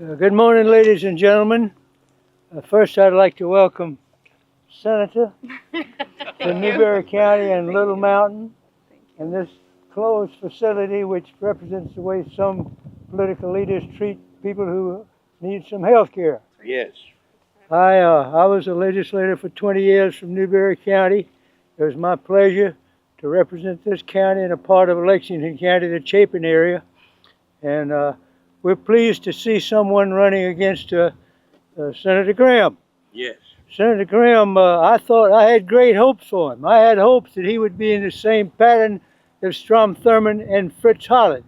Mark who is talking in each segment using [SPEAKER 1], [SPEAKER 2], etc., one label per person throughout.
[SPEAKER 1] Good morning, ladies and gentlemen. First, I'd like to welcome Senator to Newberry County and Little Mountain and this closed facility which represents the way some political leaders treat people who need some health care.
[SPEAKER 2] Yes.
[SPEAKER 1] I was a legislator for 20 years from Newberry County. It was my pleasure to represent this county and a part of Lexington County, the Chapin area. And we're pleased to see someone running against Senator Graham.
[SPEAKER 2] Yes.
[SPEAKER 1] Senator Graham, I thought I had great hopes for him. I had hopes that he would be in the same pattern as Strom Thurmond and Fritz Hollins.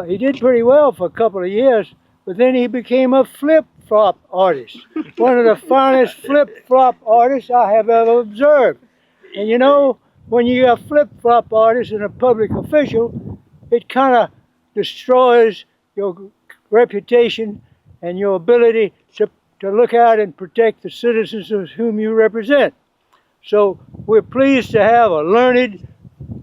[SPEAKER 1] He did pretty well for a couple of years, but then he became a flip-flop artist. One of the finest flip-flop artists I have ever observed. And you know, when you have flip-flop artists and a public official, it kind of destroys your reputation and your ability to look out and protect the citizens of whom you represent. So we're pleased to have a learned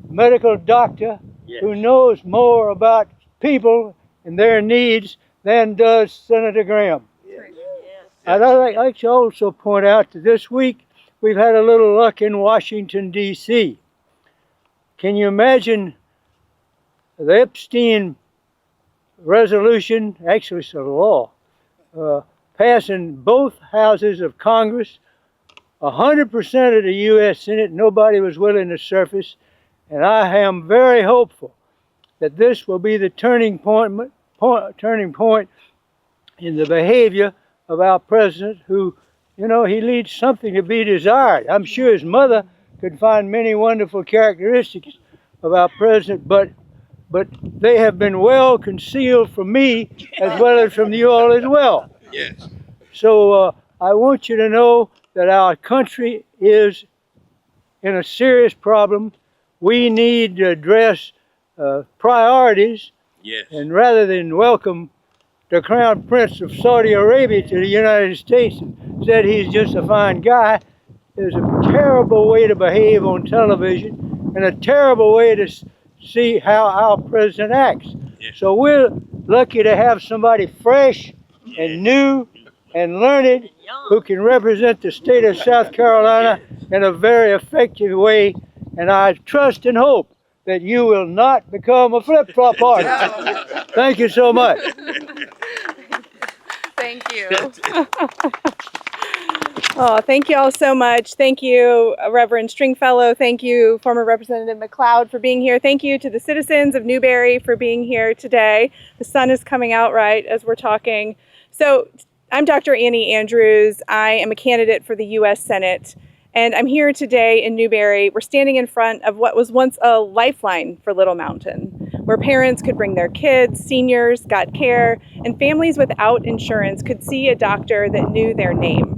[SPEAKER 1] medical doctor who knows more about people and their needs than does Senator Graham.
[SPEAKER 2] Yes.
[SPEAKER 1] I'd like to also point out that this week we've had a little luck in Washington, D.C. Can you imagine the Epstein resolution, actually it's a law, passing both houses of Congress, 100% of the U.S. Senate, nobody was willing to surface, and I am very hopeful that this will be the turning point in the behavior of our president, who, you know, he leads something to be desired. I'm sure his mother could find many wonderful characteristics of our president, but they have been well concealed from me as well as from you all as well.
[SPEAKER 2] Yes.
[SPEAKER 1] So I want you to know that our country is in a serious problem. We need to address priorities.
[SPEAKER 2] Yes.
[SPEAKER 1] And rather than welcome the Crown Prince of Saudi Arabia to the United States and said he's just a fine guy, is a terrible way to behave on television and a terrible way to see how our president acts.
[SPEAKER 2] Yes.
[SPEAKER 1] So we're lucky to have somebody fresh and new and learned who can represent the state of South Carolina in a very effective way. And I trust and hope that you will not become a flip-flop artist. Thank you so much.
[SPEAKER 3] Thank you. Oh, thank you all so much. Thank you, Reverend Stringfellow. Thank you, former Representative McLeod, for being here. Thank you to the citizens of Newberry for being here today. The sun is coming out right as we're talking. So I'm Dr. Annie Andrews. I am a candidate for the U.S. Senate, and I'm here today in Newberry. We're standing in front of what was once a lifeline for Little Mountain, where parents could bring their kids, seniors got care, and families without insurance could see a doctor that knew their name.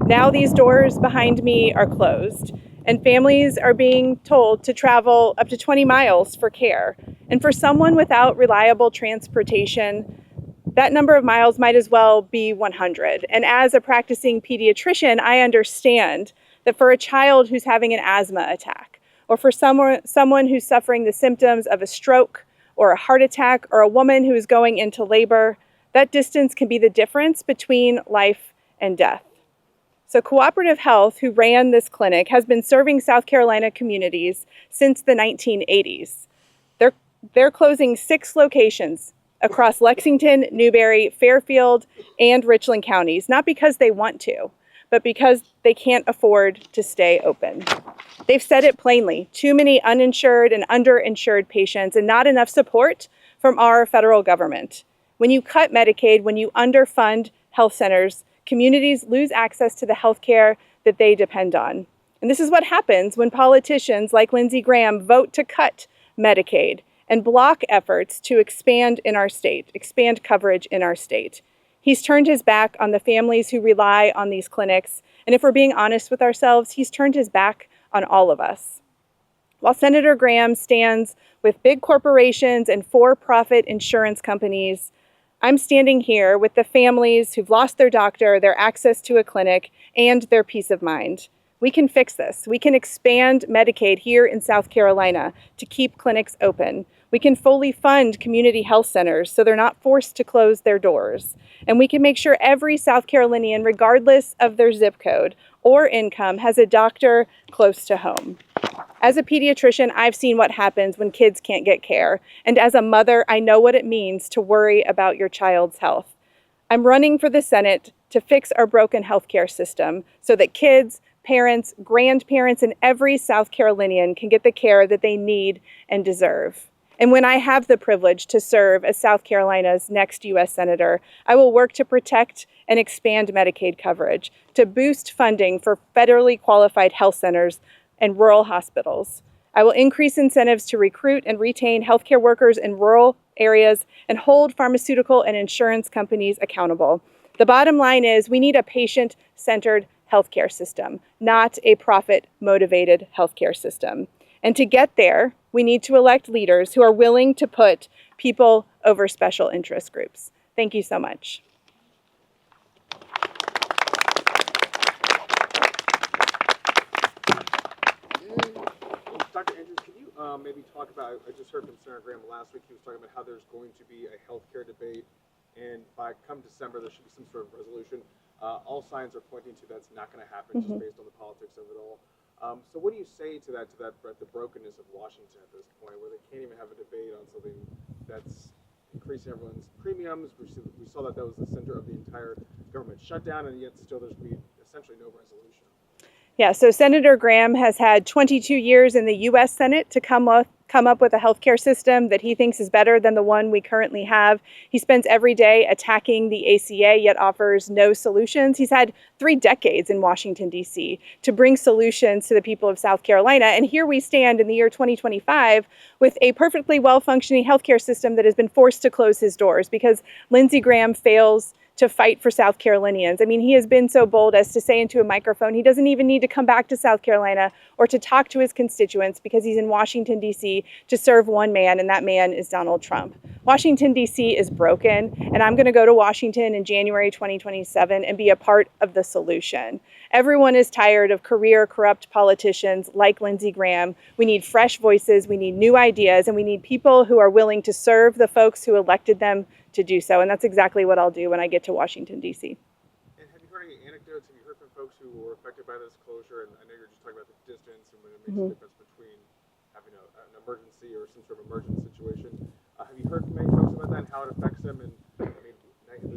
[SPEAKER 3] Now these doors behind me are closed, and families are being told to travel up to 20 miles for care. And for someone without reliable transportation, that number of miles might as well be 100. And as a practicing pediatrician, I understand that for a child who's having an asthma attack, or for someone who's suffering the symptoms of a stroke or a heart attack, or a woman who is going into labor, that distance can be the difference between life and death. So Cooperative Health, who ran this clinic, has been serving South Carolina communities since the 1980s. They're closing 6 locations across Lexington, Newberry, Fairfield, and Richland counties, not because they want to, but because they can't afford to stay open. They've said it plainly: too many uninsured and underinsured patients and not enough support from our federal government. When you cut Medicaid, when you underfund health centers, communities lose access to the health care that they depend on. And this is what happens when politicians like Lindsey Graham vote to cut Medicaid and block efforts to expand coverage in our state. He's turned his back on the families who rely on these clinics. And if we're being honest with ourselves, he's turned his back on all of us. While Senator Graham stands with big corporations and for-profit insurance companies, I'm standing here with the families who've lost their doctor, their access to a clinic, and their peace of mind. We can fix this. We can expand Medicaid here in South Carolina to keep clinics open. We can fully fund community health centers so they're not forced to close their doors. And we can make sure every South Carolinian, regardless of their zip code or income, has a doctor close to home. As a pediatrician, I've seen what happens when kids can't get care. And as a mother, I know what it means to worry about your child's health. I'm running for the Senate to fix our broken healthcare system so that kids, parents, grandparents, and every South Carolinian can get the care that they need and deserve. And when I have the privilege to serve as South Carolina's next U.S. Senator, I will work to protect and expand Medicaid coverage, to boost funding for federally qualified health centers and rural hospitals. I will increase incentives to recruit and retain healthcare workers in rural areas and hold pharmaceutical and insurance companies accountable. The bottom line is we need a patient-centered healthcare system, not a profit-motivated healthcare system. And to get there, we need to elect leaders who are willing to put people over special interest groups. Thank you so much.
[SPEAKER 2] Dr. Andrews, can you maybe talk about, I just heard from Senator Graham last week, he was talking about how there's going to be a healthcare debate, and by come December, there should be some sort of resolution. All signs are pointing to that's not going to happen just based on the politics of it all. So what do you say to that, the brokenness of Washington at this point, where they can't even have a debate on something that's increasing everyone's premiums? We saw that was the center of the entire government shutdown, and yet still there's going to be essentially no resolution.
[SPEAKER 3] Yeah, so Senator Graham has had 22 years in the U.S. Senate to come up with a healthcare system that he thinks is better than the one we currently have. He spends every day attacking the ACA, yet offers no solutions. He's had 3 decades in Washington, D.C. to bring solutions to the people of South Carolina. And here we stand in the year 2025 with a perfectly well-functioning healthcare system that has been forced to close his doors because Lindsey Graham fails to fight for South Carolinians. I mean, he has been so bold as to say into a microphone he doesn't even need to come back to South Carolina or to talk to his constituents because he's in Washington, D.C. to serve one man, and that man is Donald Trump. Washington, D.C. is broken, and I'm going to go to Washington in January 2027 and be a part of the solution. Everyone is tired of career corrupt politicians like Lindsey Graham. We need fresh voices, we need new ideas, and we need people who are willing to serve the folks who elected them to do so. And that's exactly what I'll do when I get to Washington, D.C.
[SPEAKER 2] And have you heard any anecdotes? Have you heard from folks who were affected by this closure? And I know you're just talking about the distance and when it makes a difference between having an emergency or some sort of emergent situation. Have you heard from any folks about that and how it affects them? And I mean,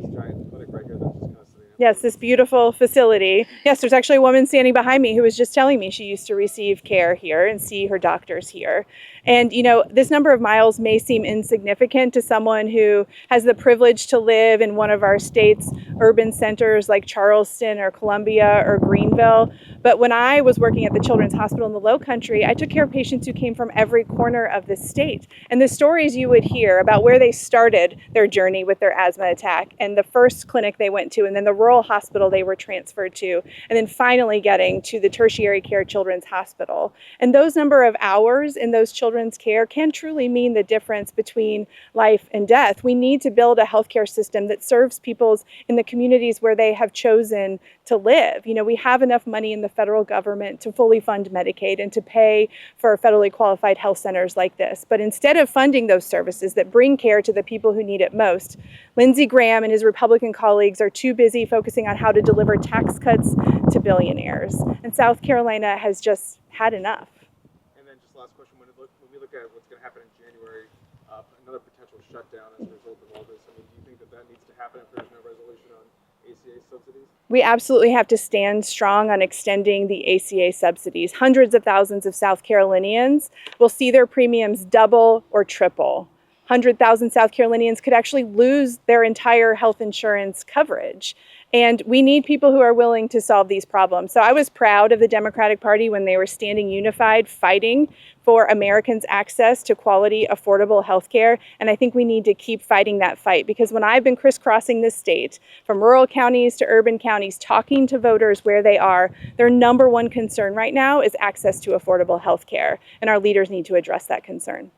[SPEAKER 2] this giant clinic right here that's just kind of sitting out.
[SPEAKER 3] Yes, this beautiful facility. Yes, there's actually a woman standing behind me who was just telling me she used to receive care here and see her doctors here. And, you know, this number of miles may seem insignificant to someone who has the privilege to live in one of our state's urban centers like Charleston or Columbia or Greenville. But when I was working at the Children's Hospital in the Lowcountry, I took care of patients who came from every corner of the state. And the stories you would hear about where they started their journey with their asthma attack and the first clinic they went to and then the rural hospital they were transferred to, and then finally getting to the tertiary care children's hospital. And those number of hours in those children's care can truly mean the difference between life and death. We need to build a healthcare system that serves people in the communities where they have chosen to live. You know, we have enough money in the federal government to fully fund Medicaid and to pay for federally qualified health centers like this. But instead of funding those services that bring care to the people who need it most, Lindsey Graham and his Republican colleagues are too busy focusing on how to deliver tax cuts to billionaires. And South Carolina has just had enough.
[SPEAKER 2] And then just last question, when we look at what's going to happen in January, another potential shutdown as a result of all this, I mean, do you think that needs to happen if there's no resolution on ACA subsidies?
[SPEAKER 3] We absolutely have to stand strong on extending the ACA subsidies. Hundreds of thousands of South Carolinians will see their premiums double or triple. 100,000 South Carolinians could actually lose their entire health insurance coverage. And we need people who are willing to solve these problems. So I was proud of the Democratic Party when they were standing unified, fighting for Americans' access to quality, affordable health care. And I think we need to keep fighting that fight, because when I've been crisscrossing this state, from rural counties to urban counties, talking to voters where they are, their number one concern right now is access to affordable health care. And our leaders need to address that concern.